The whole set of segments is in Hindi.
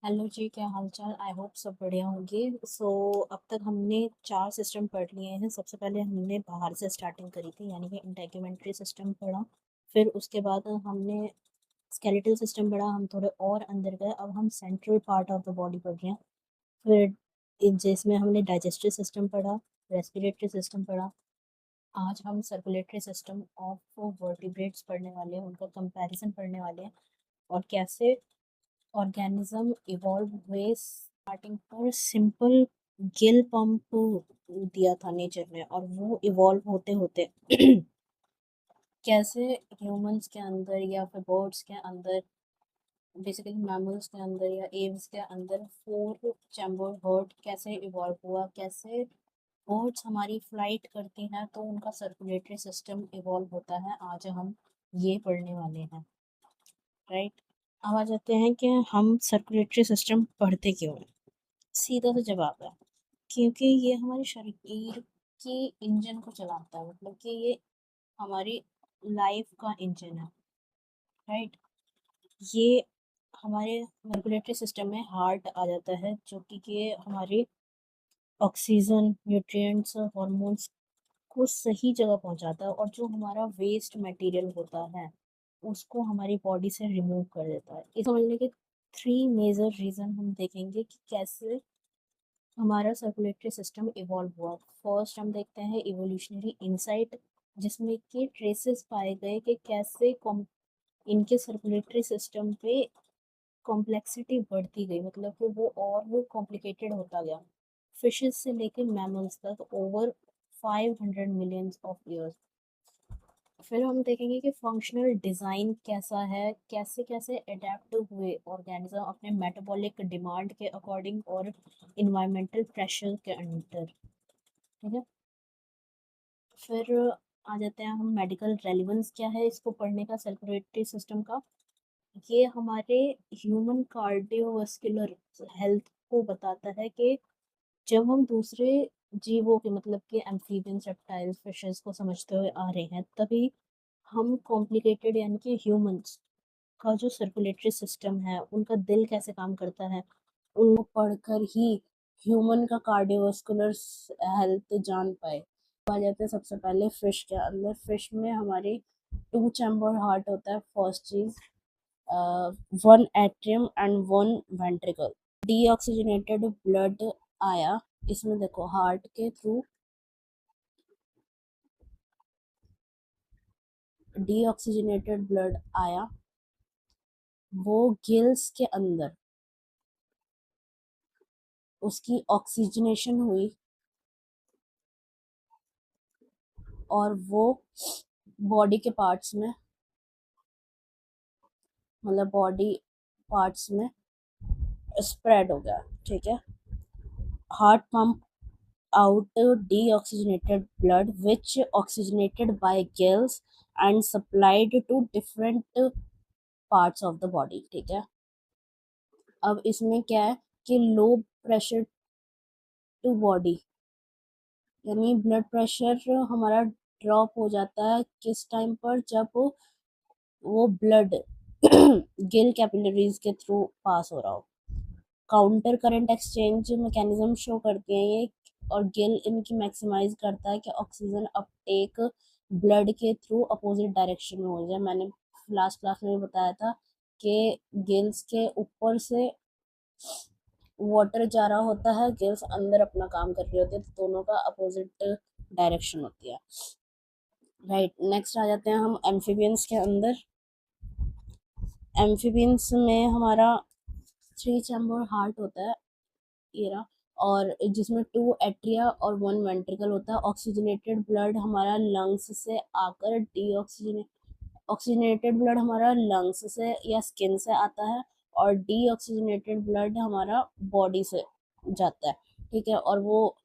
हेलो जी, क्या हालचाल। आई होप सब बढ़िया होंगे। अब तक हमने 4 सिस्टम पढ़ लिए हैं। सबसे पहले हमने बाहर से स्टार्टिंग करी थी, यानी कि इंटेग्यूमेंट्री सिस्टम पढ़ा। फिर उसके बाद हमने स्केलेटल सिस्टम पढ़ा, हम थोड़े और अंदर गए। अब हम central part of the body पढ़ रहे हैं। फिर जिसमें हमने डाइजेस्टिव सिस्टम पढ़ा, रेस्पिरेटरी सिस्टम पढ़ा। आज हम सर्कुलेटरी सिस्टम ऑफ वर्टिब्रेट्स पढ़ने वाले हैं, उनका कंपैरिजन पढ़ने वाले हैं और कैसे ऑर्गेनिज्म इवॉल्व हुए। स्टार्टिंग पर सिंपल गिल पंप दिया था नेचर ने, और वो इवॉल्व होते होते कैसे ह्यूमंस के अंदर या फिर बर्ड्स के अंदर, बेसिकली मैमल्स के अंदर या एव्स के अंदर 4 चैम्बर हार्ट कैसे इवॉल्व हुआ, कैसे बर्ड्स हमारी फ्लाइट करती हैं तो उनका सर्कुलेटरी सिस्टम इवॉल्व होता है। आज हम ये पढ़ने वाले हैं, राइट। अब आ जाते हैं कि हम सर्कुलेटरी सिस्टम पढ़ते क्यों हैं। सीधा सा जवाब है, क्योंकि ये हमारे शरीर की इंजन को चलाता है, मतलब कि ये हमारी लाइफ का इंजन है, राइट। ये हमारे सर्कुलेटरी सिस्टम में हार्ट आ जाता है, जो कि ये हमारे ऑक्सीजन, न्यूट्रिएंट्स, हॉर्मोन्स को सही जगह पहुंचाता है, और जो हमारा वेस्ट मटेरियल होता है उसको हमारी बॉडी से रिमूव कर देता है। इस समझने के 3 मेजर रीजन हम देखेंगे कि कैसे हमारा सर्कुलेटरी सिस्टम इवॉल्व हुआ। फर्स्ट हम देखते हैं इवोल्यूशनरी इंसाइट, जिसमें कि ट्रेसेस पाए गए कि कैसे इनके सर्कुलेटरी सिस्टम पे कॉम्प्लेक्सिटी बढ़ती गई, मतलब कि वो कॉम्प्लिकेटेड होता गया। फिशेस से लेकर मैमल्स तक ओवर 500 मिलियंस ऑफ ईयर्स। फिर हम देखेंगे कि फंक्शनल डिज़ाइन कैसा है, कैसे कैसे अडेप्ट हुए ऑर्गेनिज्म अपने मेटाबॉलिक डिमांड के अकॉर्डिंग और इन्वायरमेंटल प्रेशर के अंडर, ठीक है। फिर आ जाते हैं हम मेडिकल रेलिवेंस क्या है इसको पढ़ने का, सर्कुलेटरी सिस्टम का। ये हमारे ह्यूमन कार्डियोवास्कुलर हेल्थ को बताता है कि जब हम दूसरे जीवों के, मतलब कि एम्फीबियंस, रेप्टाइल्स, फिशेस को समझते हुए आ रहे हैं, तभी हम कॉम्प्लिकेटेड यानी कि ह्यूमंस का जो सर्कुलेटरी सिस्टम है, उनका दिल कैसे काम करता है, उनको पढ़कर ही ह्यूमन का कार्डियोवास्कुलर हेल्थ जान पाए। आ जाते हैं सबसे पहले फिश के अंदर। फिश में हमारी 2 चैम्बर हार्ट होता है, फर्स्ट चीज। 1 atrium and 1 ventricle. Deoxygenated blood आया, इसमें देखो हार्ट के थ्रू डीऑक्सीजनेटेड ब्लड आया, वो गिल्स के अंदर उसकी ऑक्सीजनेशन हुई, और वो बॉडी के पार्ट्स में, मतलब बॉडी पार्ट्स में स्प्रेड हो गया, ठीक है। Heart pump out deoxygenated blood which oxygenated by gills and supplied to different parts of the body, ठीक है। अब इसमें क्या है कि लो प्रेशर टू बॉडी, यानी ब्लड प्रेशर हमारा ड्रॉप हो जाता है किस टाइम पर, जब वो ब्लड गिल कैपिलरीज के थ्रू पास हो रहा हो। Counter current exchange mechanism show करती हैं ये, और गिल इनकी मैक्सिमाइज करता है कि ऑक्सीजन अपटेक ब्लड के थ्रू अपोजिट डायरेक्शन में हो जाए। मैंने लास्ट क्लास में भी बताया था कि गिल्स के ऊपर से वाटर जा रहा होता है, गिल्स अंदर अपना काम कर रही होती है, तो दोनों का अपोजिट डायरेक्शन होती है, राइट। नेक्स्ट आ जाते हैं हम एम्फीबियंस के अंदर। एम्फीबियंस में हमारा 3 चैम्बर हार्ट होता है, एरा, और जिसमें 2 एट्रिया और 1 वेंट्रिकल होता है। ऑक्सीजनेटेड ब्लड हमारा लंग्स से आकर ऑक्सीजनेटेड ब्लड हमारा लंग्स से या स्किन से आता है, और डीऑक्सीजनेटेड ब्लड हमारा बॉडी से जाता है, ठीक है। और वो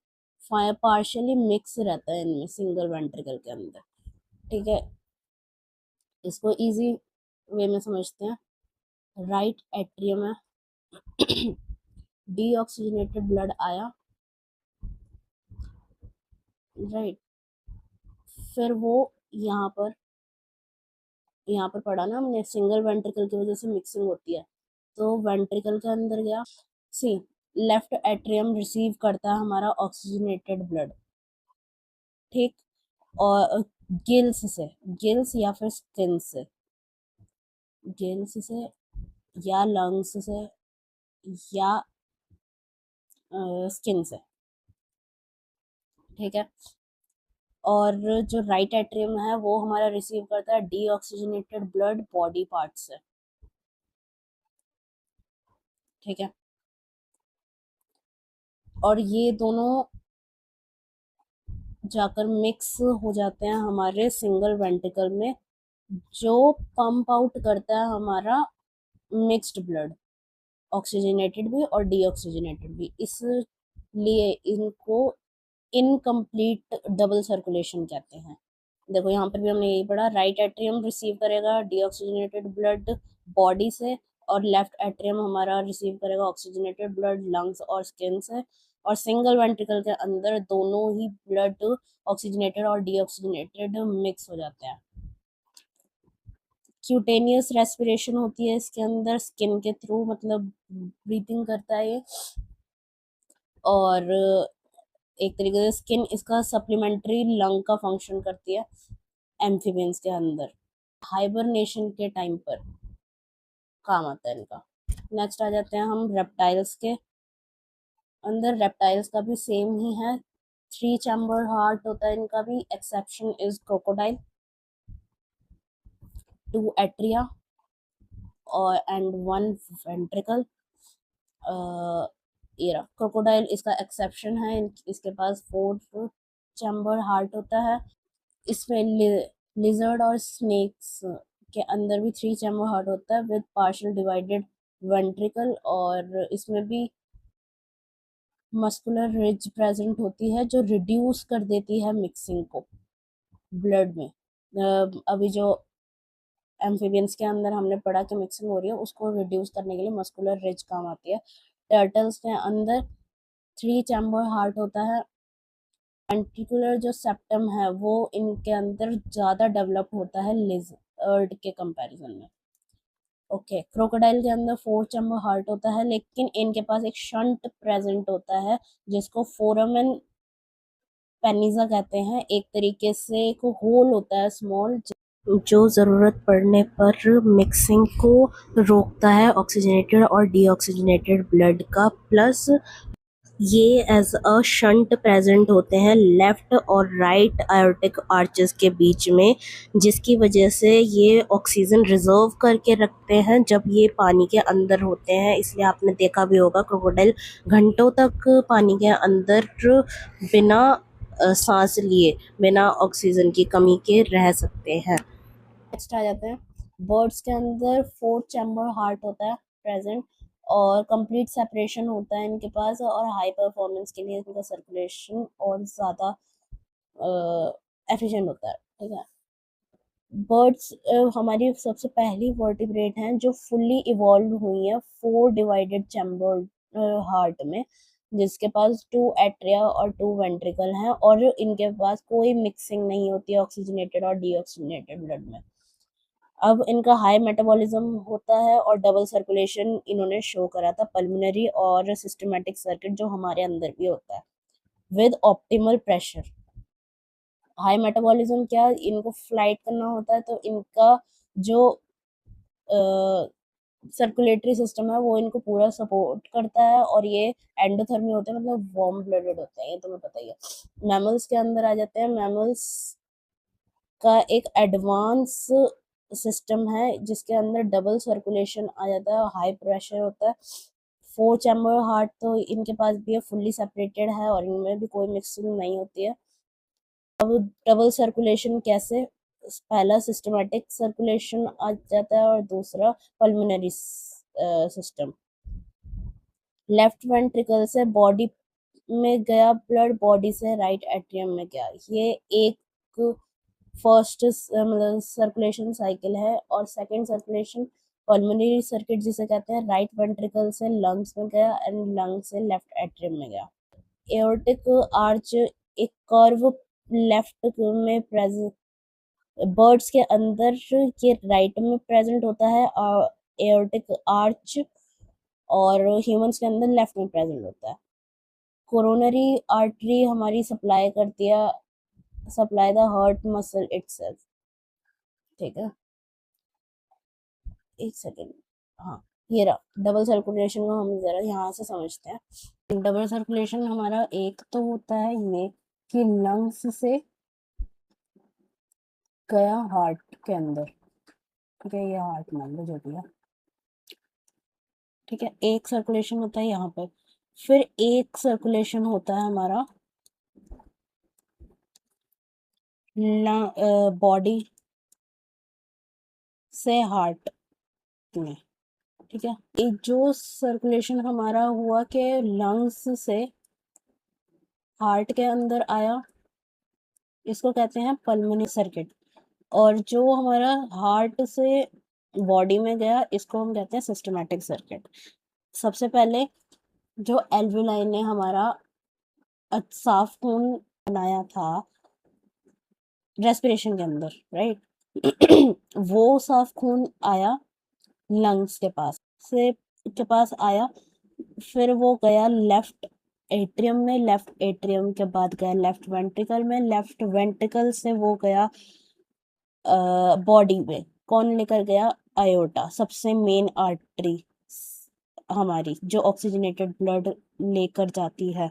पार्शियली मिक्स रहता है इनमें, सिंगल वेंट्रिकल के अंदर, ठीक है। इसको इजी वे में समझते हैं। राइट एट्रियम है, डीऑक्सीजनेटेड ब्लड आया, राइट। फिर वो यहाँ पर पढ़ा ना हमने, सिंगल वेंट्रिकल की वजह से मिक्सिंग होती है, तो वेंट्रिकल के अंदर गया। सी लेफ्ट एट्रियम रिसीव करता है हमारा ऑक्सीजनेटेड ब्लड, ठीक। और गिल्स या फिर स्किन से, गिल्स से या लंग्स से या स्किन से, ठीक है। और जो राइट एट्रियम है वो हमारा रिसीव करता है डीऑक्सीजनेटेड ब्लड बॉडी पार्ट से, ठीक है। और ये दोनों जाकर मिक्स हो जाते हैं हमारे सिंगल वेंट्रिकल में, जो पंप आउट करता है हमारा मिक्स्ड ब्लड, ऑक्सीजनेटेड भी और डीऑक्सीजनेटेड भी। इसलिए इनको इनकम्प्लीट डबल सर्कुलेशन कहते हैं। देखो यहाँ पर भी हमने यही पढ़ा, राइट एट्रियम रिसीव करेगा डीऑक्सीजनेटेड ब्लड बॉडी से, और लेफ्ट एट्रियम हमारा रिसीव करेगा ऑक्सीजनेटेड ब्लड लंग्स और स्किन से। और सिंगल वेंट्रिकल के अंदर दोनों ही ब्लड ऑक्सीजनेटेड और डीऑक्सीजनेटेड मिक्स हो जाते हैं। क्यूटेनियस रेस्पिरेशन होती है इसके अंदर, स्किन के थ्रू, मतलब ब्रीथिंग करता है ये। और एक तरीके से स्किन इसका सप्लीमेंट्री लंग का फंक्शन करती है एम्फीबियंस के अंदर, हाइबरनेशन के टाइम पर काम आता है इनका। नेक्स्ट आ जाते हैं हम रेप्टाइल्स के अंदर। रेप्टाइल्स का भी सेम ही है, 3 चैम्बर हार्ट होता है इनका भी, एक्सेप्शन इज क्रोकोडाइल, 2 एट्रिया और एंड 1 वेंट्रिकल। ये क्रोकोडाइल इसका एक्सेप्शन है, इसके पास 4 चैम्बर हार्ट होता है। इसमें लिजर्ड और स्नेक्स के अंदर भी 3 चैम्बर हार्ट होता है विद पार्शियल डिवाइडेड वेंट्रिकल, और इसमें भी मस्कुलर रिज प्रेजेंट होती है जो रिड्यूस कर देती है मिक्सिंग को ब्लड में। अभी जो एम्फीबियंस के अंदर हमने पढ़ा कि मिक्सिंग हो रही है, उसको रिड्यूस करने के लिए मस्कुलर रिज काम आती है। टर्टल्स के अंदर 3 चैम्बर हार्ट होता है। वेंट्रिकुलर जो सेप्टम है वो इनके अंदर ज़्यादा डेवलप होता है लिजर्ड के कंपैरिजन में। ओके, क्रोकोडाइल के अंदर 4 चैम्बर हार्ट होता है, लेकिन इनके पास एक शंट प्रेजेंट होता है जिसको फोरामेन पेनिसा कहते हैं। एक तरीके से एक होल होता है स्मॉल, जो ज़रूरत पड़ने पर मिक्सिंग को रोकता है ऑक्सीजनेटेड और डीऑक्सीजनेटेड ब्लड का। प्लस ये एज अ शंट प्रेजेंट होते हैं लेफ्ट और राइट आयोटिक आर्चेस के बीच में, जिसकी वजह से ये ऑक्सीजन रिजर्व करके रखते हैं जब ये पानी के अंदर होते हैं। इसलिए आपने देखा भी होगा क्रोकोडाइल घंटों तक पानी के अंदर बिना सांस लिए, बिना ऑक्सीजन की कमी के रह सकते हैं। नेक्स्ट आ जाते हैं, बर्ड्स के अंदर 4 चैम्बर हार्ट होता है प्रेजेंट, और कंप्लीट सेपरेशन होता है इनके पास, और हाई परफॉर्मेंस के लिए इनका सर्कुलेशन और ज़्यादा एफिशिएंट होता है, ठीक है। बर्ड्स हमारी सबसे पहली वर्टिब्रेट हैं जो फुल्ली इवॉल्व हुई हैं 4 डिवाइडेड चैम्बर हार्ट में, जिसके पास 2 एट्रिया और 2 वेंट्रिकल हैं, और इनके पास कोई मिक्सिंग नहीं होती है ऑक्सीजनेटेड और डीऑक्सीजनेटेड ब्लड में। अब इनका हाई मेटाबॉलिज्म होता है और डबल सर्कुलेशन इन्होंने शो करा था, पल्मोनरी और सिस्टमैटिक सर्किट जो हमारे अंदर भी होता है, with optimal pressure. High metabolism क्या, इनको फ्लाइट करना होता है तो इनका जो सर्कुलेटरी सिस्टम है वो इनको पूरा सपोर्ट करता है, और ये एंडोथर्मी होते हैं, मतलब वार्म ब्लडेड होते हैं, ये तुम्हें पता ही है। मैमल्स के अंदर आ जाते हैं। मैमल्स का एक एडवांस सिस्टम है जिसके अंदर डबल सर्कुलेशन आ जाता है, हाई प्रेशर होता है। 4 चैम्बर हार्ट तो इनके पास भी है, फुल्ली सेपरेटेड है, और इनमें भी कोई मिक्सिंग नहीं होती है। अब डबल सर्कुलेशन कैसे, पहला सिस्टमैटिक सर्कुलेशन आ जाता है और दूसरा पल्मोनरी सिस्टम। लेफ्ट वेंट्रिकल से बॉडी में गया ब्लड, बॉडी से राइट एट्रियम में गया। ये एक फर्स्ट मतलब सर्कुलेशन साइकिल है, और सेकंड सर्कुलेशन पल्मोनरी सर्किट जिसे कहते हैं, राइट वेंट्रिकल से लंग्स में गया एंड लंग से लेफ्ट एट्रियम में गया। एओर्टिक आर्च एक कर्व लेफ्ट में प्रेजेंट, बर्ड्स के अंदर ये राइट में प्रेजेंट होता है, और एओर्टिक आर्च और ह्यूमंस के अंदर लेफ्ट में प्रेजेंट होता है। कोरोनरी आर्टरी हमारी सप्लाई करती है, supply the heart muscle itself. ठीक है, एक सेकेंड। हाँ, ये रहा डबल सर्कुलेशन को हम जरा यहाँ से समझते हैं। डबल सर्कुलेशन हमारा एक तो होता है ये कि लंग्स से गया हार्ट के अंदर। ठीक है, ये हार्ट मान लो जो भी है। ठीक है, एक सर्कुलेशन होता है यहाँ पर, फिर एक सर्कुलेशन होता है हमारा बॉडी से हार्ट में। ठीक है, एक जो सर्कुलेशन हमारा हुआ कि लंग्स से हार्ट के अंदर आया, इसको कहते हैं पल्मोनरी सर्किट। और जो हमारा हार्ट से बॉडी में गया, इसको हम कहते हैं सिस्टमैटिक सर्किट। सबसे पहले जो एल्वुलाई ने हमारा साफ खून बनाया था रेस्पिरेशन के अंदर, राइट, वो साफ खून आया लंग्स के पास से के पास आया, फिर वो गया लेफ्ट एट्रियम में, लेफ्ट एट्रियम के बाद गया लेफ्ट वेंट्रिकल में, लेफ्ट वेंट्रिकल से वो गया बॉडी में। कौन लेकर गया? आयोटा, सबसे मेन आर्टरी हमारी, जो ऑक्सीजनेटेड ब्लड लेकर जाती है।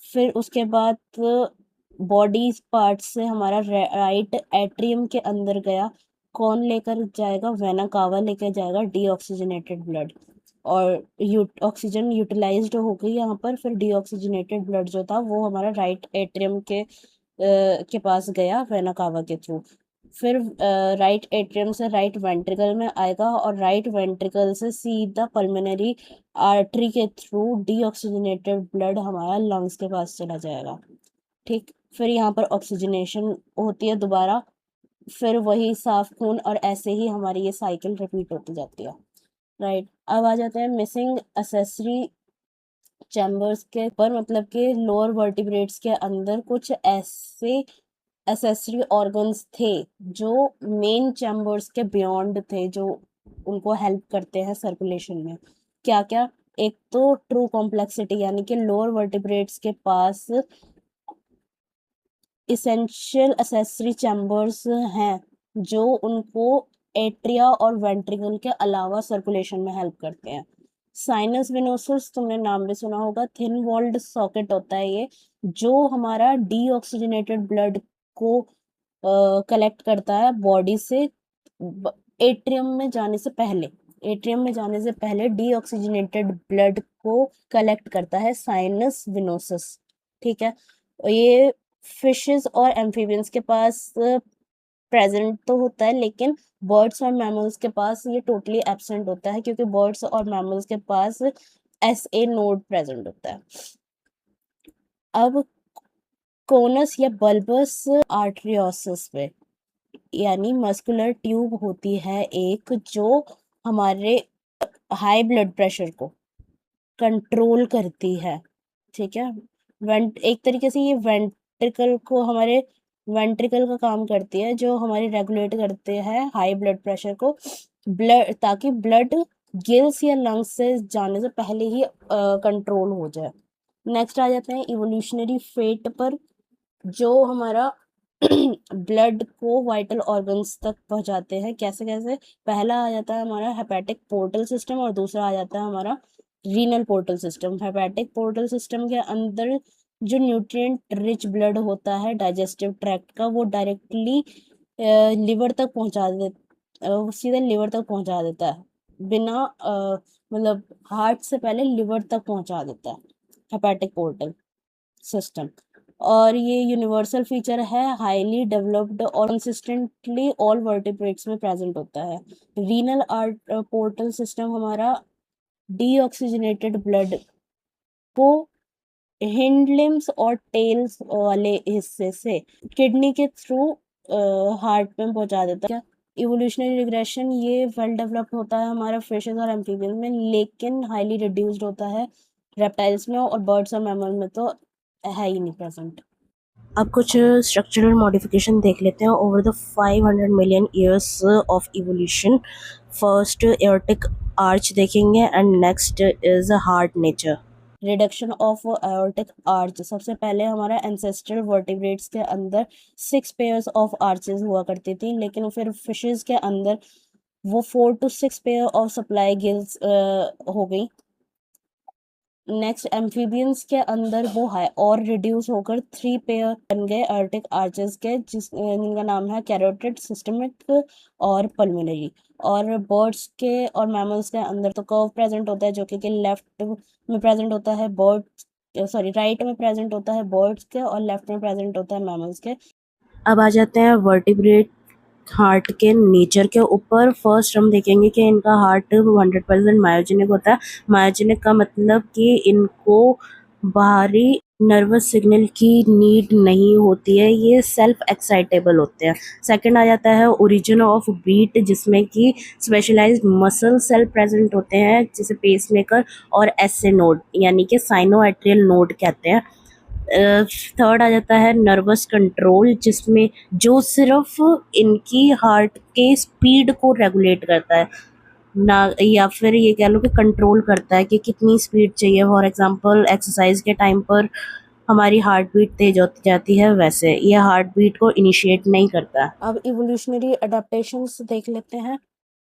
फिर उसके बाद बॉडी पार्ट से हमारा राइट एट्रियम के अंदर गया। कौन लेकर जाएगा? वेना कावा लेकर जाएगा डीऑक्सीजनेटेड ब्लड। और ऑक्सीजन यूटिलाइज्ड हो गई यहाँ पर, फिर डीऑक्सीजनेटेड ब्लड जो था वो हमारा राइट एट्रियम के पास गया वेना कावा के थ्रू। फिर राइट एट्रियम से राइट वेंट्रिकल में आएगा, और राइट वेंट्रिकल से सीधा पल्मोनरी आर्टरी के थ्रू डीऑक्सीजनेटेड ब्लड हमारा लंग्स के पास चला जाएगा। ठीक, फिर यहाँ पर ऑक्सीजनेशन होती है दोबारा, फिर वही साफ खून, और ऐसे ही हमारी ये साइकिल रिपीट होती जाती है, राइट। अब आ जाते हैं मिसिंग असेसरी चैम्बर्स के पर, मतलब कि लोअर वर्टिब्रेट्स के अंदर कुछ ऐसे एसेसरी ऑर्गन्स थे जो मेन चैम्बर्स के बियॉन्ड थे, जो उनको हेल्प करते हैं सर्कुलेशन में। क्या क्या? एक तो ट्रू कॉम्प्लेक्सिटी, यानी कि लोअर वर्टिब्रेट्स के पास इसेंशियल एसेसरी चैम्बर्स हैं जो उनको एट्रिया और वेंट्रिकल के अलावा सर्कुलेशन में हेल्प करते हैं। साइनस विनोसस तुमने नाम भी सुना होगा, थिन वॉल्ड सॉकेट होता है ये, जो हमारा डीऑक्सीजनेटेड ब्लड को कलेक्ट करता है बॉडी से एट्रियम में जाने से पहले। एट्रियम में जाने से पहले डीऑक्सीजनेटेड ब्लड को कलेक्ट करता है साइनस विनोसस। ठीक है, ये फिशेस और एम्फीबियंस के पास प्रेजेंट तो होता है, लेकिन बर्ड्स और मैमल्स के पास ये टोटली एब्सेंट होता है, क्योंकि बर्ड्स और मैमल्स के पास SA नोड प्रेजेंट होता है। अब कोनस या बल्बस आर्टरियोसिस पे, यानी मस्कुलर ट्यूब होती है एक, जो हमारे हाई ब्लड प्रेशर को कंट्रोल करती है। ठीक है, एक तरीके से ये वेंट्रिकल को, हमारे वेंट्रिकल का काम करती है, जो हमारी रेगुलेट करते हैं हाई ब्लड प्रेशर को, ब्लड, ताकि ब्लड गिल्स या लंग्स से जाने से पहले ही कंट्रोल हो जाए। नेक्स्ट आ जाते हैं इवोल्यूशनरी फेट पर, जो हमारा ब्लड को वाइटल ऑर्गन्स तक पहुंचाते हैं। कैसे कैसे? पहला आ जाता है हमारा हेपेटिक पोर्टल सिस्टम, और दूसरा आ जाता है हमारा renal portal system. Hepatic portal system के अंदर जो न्यूट्रिएंट रिच ब्लड होता है डाइजेस्टिव ट्रैक्ट का, वो डायरेक्टली लिवर तक पहुंचा दे, सीधे लिवर तक पहुंचा देता है, बिना मतलब हार्ट से पहले लिवर तक पहुंचा देता है हेपेटिक पोर्टल सिस्टम। और ये यूनिवर्सल फीचर है, हाईली डेवलप्ड और कंसिस्टेंटली ऑल वर्टिब्रेट्स में प्रेजेंट होता है। रीनल पोर्टल सिस्टम हमारा डीऑक्सीजनेटेड ब्लड को हिंड लिम्स और टेल्स वाले हिस्से से किडनी के थ्रू हार्ट में पहुंचा देता है। इवोल्यूशनरी रिग्रेशन ये वेल डेवलप्ड होता है हमारा फिशेस और एम्फीबियंस में, लेकिन हाईली रिड्यूस्ड होता है रेप्टाइल्स में, और बर्ड्स और मैमल में तो है ही नहीं प्रेजेंट। अब कुछ स्ट्रक्चरल मॉडिफिकेशन देख लेते हैं। Over the 500 million years of evolution, first aortic arch देखेंगे and next is heart nature. Reduction of aortic arch, सबसे पहले हमारा एंसेस्ट्रल वर्टिब्रेट्स के अंदर 6 पेयर्स ऑफ आर्चेस हुआ करती थी, लेकिन फिर फिशेस के अंदर वो 4 to 6 pair of supply gills हो गई। नेक्स्ट एम्फीबियंस के अंदर वो है और रिड्यूस होकर 3 पेयर बन गए आर्टिक आर्चेस के, जिनका नाम है कैरोटिड, सिस्टमिक और पल्मोनरी। और बर्ड्स के और मैमल्स के अंदर तो कर्व प्रेजेंट होता है, जो कि लेफ्ट में प्रेजेंट होता है बर्ड, सॉरी राइट में प्रेजेंट होता है बर्ड्स के और लेफ्ट में प्रेजेंट होता है मैमल्स के। अब आ जाते हैं वर्टिब्रेट हार्ट के नेचर के ऊपर। फर्स्ट हम देखेंगे कि इनका हार्ट 100% मायोजेनिक होता है। मायोजेनिक का मतलब कि इनको बाहरी नर्वस सिग्नल की नीड नहीं होती है, ये सेल्फ एक्साइटेबल होते हैं। सेकंड आ जाता है ओरिजिन ऑफ बीट, जिसमें कि स्पेशलाइज्ड मसल सेल प्रेजेंट होते हैं, जिसे पेसमेकर और एसए नोड यानी कि साइनोएट्रियल नोड कहते हैं। थर्ड आ जाता है नर्वस कंट्रोल, जिसमें जो सिर्फ इनकी हार्ट के स्पीड को रेगुलेट करता है ना, या फिर ये कह लो कि कंट्रोल करता है कि कितनी स्पीड चाहिए। फॉर एग्जांपल एक्सरसाइज के टाइम पर हमारी हार्ट बीट तेज होती जाती है, वैसे ये हार्ट बीट को इनिशिएट नहीं करता। अब इवोल्यूशनरी अडेप्टेशंस देख लेते हैं।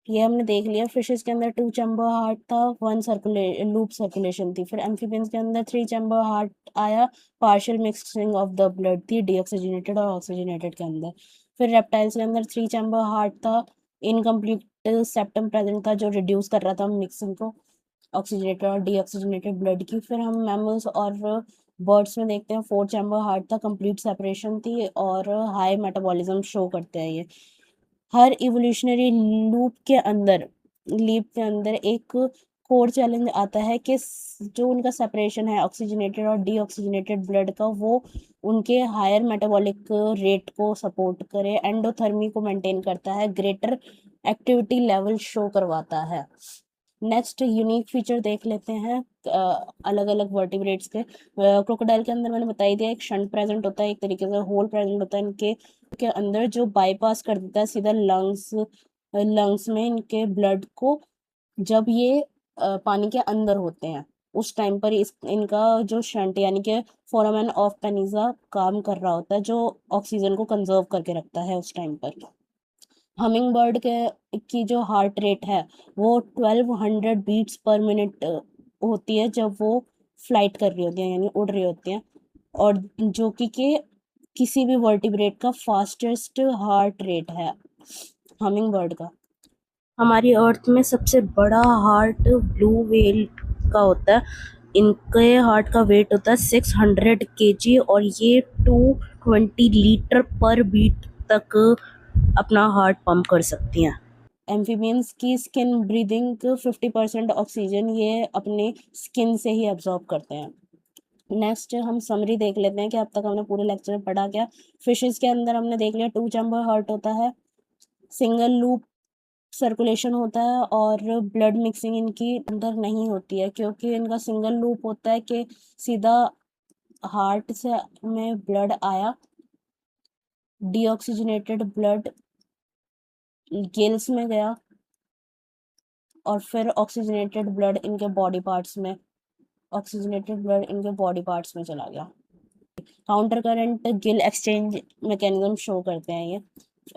ये हमने देख लिया, फिशेस के अंदर 2 चैम्बर हार्ट था, 1 लूप सर्कुलेशन थी। फिर एम्फीबियंस के अंदर 3 चैम्बर हार्ट आया, partial mixing of the blood थी डीऑक्सीजनेटेड और ऑक्सीजनेटेड के अंदर। फिर रेप्टाइल्स के अंदर 3 चैम्बर हार्ट था, इनकम्प्लीट सेप्टम प्रेजेंट था जो रिड्यूस कर रहा था मिक्सिंग को, ऑक्सीजनेटेड और डीऑक्सीजनेटेड ब्लड की। फिर हम मैमल्स और बर्ड्स में देखते हैं 4 चैम्बर हार्ट था, कंप्लीट सेपरेशन थी और हाई मेटाबॉलिज्म शो करते हैं ये। हर इवोल्यूशनरी लीप के अंदर एक कोर चैलेंज आता है कि जो उनका सेपरेशन है ऑक्सीजनेटेड और डीऑक्सीजनेटेड ब्लड का, वो उनके हायर मेटाबॉलिक रेट को सपोर्ट करे, एंडोथर्मी को मेंटेन करता है, ग्रेटर एक्टिविटी लेवल शो करवाता है। नेक्स्ट यूनिक फीचर देख लेते हैं अलग अलग वर्टिब्रेट्स के। क्रोकोडाइल के अंदर मैंने बताई दिया, एक शंट प्रेजेंट होता है, एक तरीके से होल प्रेजेंट होता है इनके के अंदर, जो बाईपास कर देता है सीधा लंग्स में इनके ब्लड को। जब ये पानी के अंदर होते हैं उस टाइम पर इनका जो शंट यानी कि फोरामेन ऑफ पेनिसा काम कर रहा होता है, जो ऑक्सीजन को कंजर्व करके रखता है उस टाइम पर। हमिंग बर्ड के की जो हार्ट रेट है वो 1200 बीट्स पर मिनट होती है जब वो फ्लाइट कर रही होती है यानी उड़ रही होती हैं, और जो कि किसी भी वर्टिब्रेट का फास्टेस्ट हार्ट रेट है हमिंग बर्ड का। हमारी अर्थ में सबसे बड़ा हार्ट ब्लू व्हेल का होता है। इनके हार्ट का वेट होता है 600 kg और ये 220 लीटर पर बीट तक अपना हार्ट पंप कर सकती हैं। एम्फीबियंस की स्किन ब्रीदिंग 50% ऑक्सीजन ये अपने स्किन से ही एब्जॉर्ब करते हैं। नेक्स्ट हम समरी देख लेते हैं कि अब तक हमने पूरे लेक्चर में पढ़ा क्या। फिशेस के अंदर हमने देख लिया 2 चैम्बर हार्ट होता है, सिंगल लूप सर्कुलेशन होता है और ब्लड मिक्सिंग इनकी अंदर नहीं होती है, क्योंकि इनका सिंगल लूप होता है कि सीधा हार्ट से में ब्लड आया, डीऑक्सीजनेटेड ब्लड गिल्स में गया और फिर ऑक्सीजनेटेड ब्लड इनके बॉडी पार्ट्स में चला गया। Counter current Gill exchange mechanism show करते हैं ये।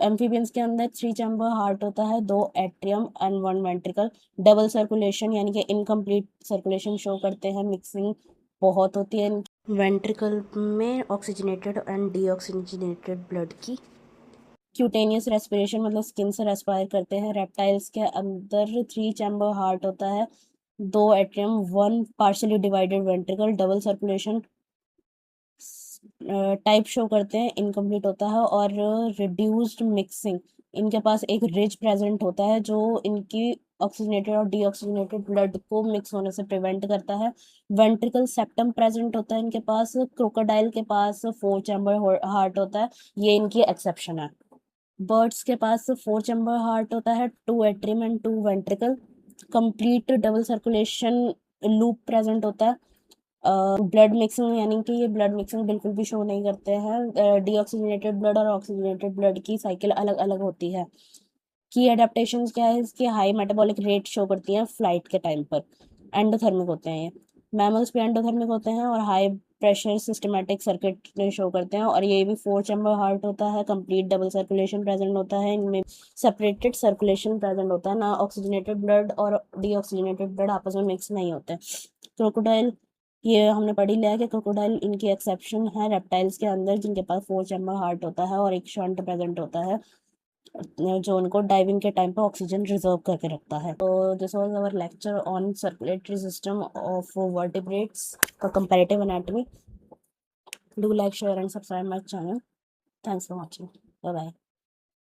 एम्फीबियंस के अंदर 3 चैम्बर हार्ट होता है, 2 atrium and 1 ventricle. Double circulation यानी कि इनकम्प्लीट सर्कुलेशन शो करते हैं, मिक्सिंग बहुत होती है वेंट्रिकल में ऑक्सीजनेटेड एंड डीऑक्सीजनेटेड ब्लड की। क्यूटेनियस रेस्पिरेशन मतलब स्किन से रेस्पायर करते हैं। रेप्टाइल्स के अंदर 3 चैम्बर हार्ट होता है, 2 atrium, 1 partially divided ventricle. Double circulation type show करते हैं, इनकम्प्लीट होता है और रिड्यूस्ड मिक्सिंग। इनके पास एक रिज प्रेजेंट होता है जो इनकी ऑक्सीजनेटेड और डीऑक्सीजनेटेड ब्लड को मिक्स होने से प्रिवेंट करता है। वेंट्रिकल सेप्टम प्रेजेंट होता है इनके पास। क्रोकोडाइल के पास 4 चैम्बर हार्ट होता है, ये इनकी एक्सेप्शन है। बर्ड्स के पास 4 चैम्बर हार्ट होता है, 2 atrium and 2 ventricle. Complete double circulation loop present होता है। ब्लड मिक्सिंग यानी कि ये ब्लड मिक्सिंग बिल्कुल भी शो नहीं करते हैं। डीऑक्सीजनेटेड ब्लड और ऑक्सीजनेटेड ब्लड की साइकिल अलग अलग होती है। की एडेप्टेशंस क्या है इसकी, हाई मेटाबॉलिक रेट शो करती हैं फ्लाइट के टाइम पर, एंडोथर्मिक होते हैं ये। मैमल्स भी एंडोथर्मिक होते हैं और high pressure systematic circuit show करते हैं, और ये भी 4 चैम्बर हार्ट होता है, कंप्लीट डबल सर्कुलेशन प्रेजेंट होता है इनमें, सेपरेटेड सर्कुलेशन प्रेजेंट होता है ना, ऑक्सीजनेटेड ब्लड और डीऑक्सीजनेटेड ब्लड आपस में मिक्स नहीं होते। क्रोकोडाइल, ये हमने पढ़ ही लिया है कि क्रोकोडाइल इनकी एक्सेप्शन है रेप्टाइल्स के अंदर जिनके पास 4 चैम्बर हार्ट होता है और एक शंट प्रेजेंट होता है जो उनको डाइविंग के टाइम पे ऑक्सीजन रिजर्व करके रखता है। तो this was our lecture on circulatory system of vertebrates का comparative anatomy. Do like, share and subscribe my channel. Thanks for watching. Bye bye.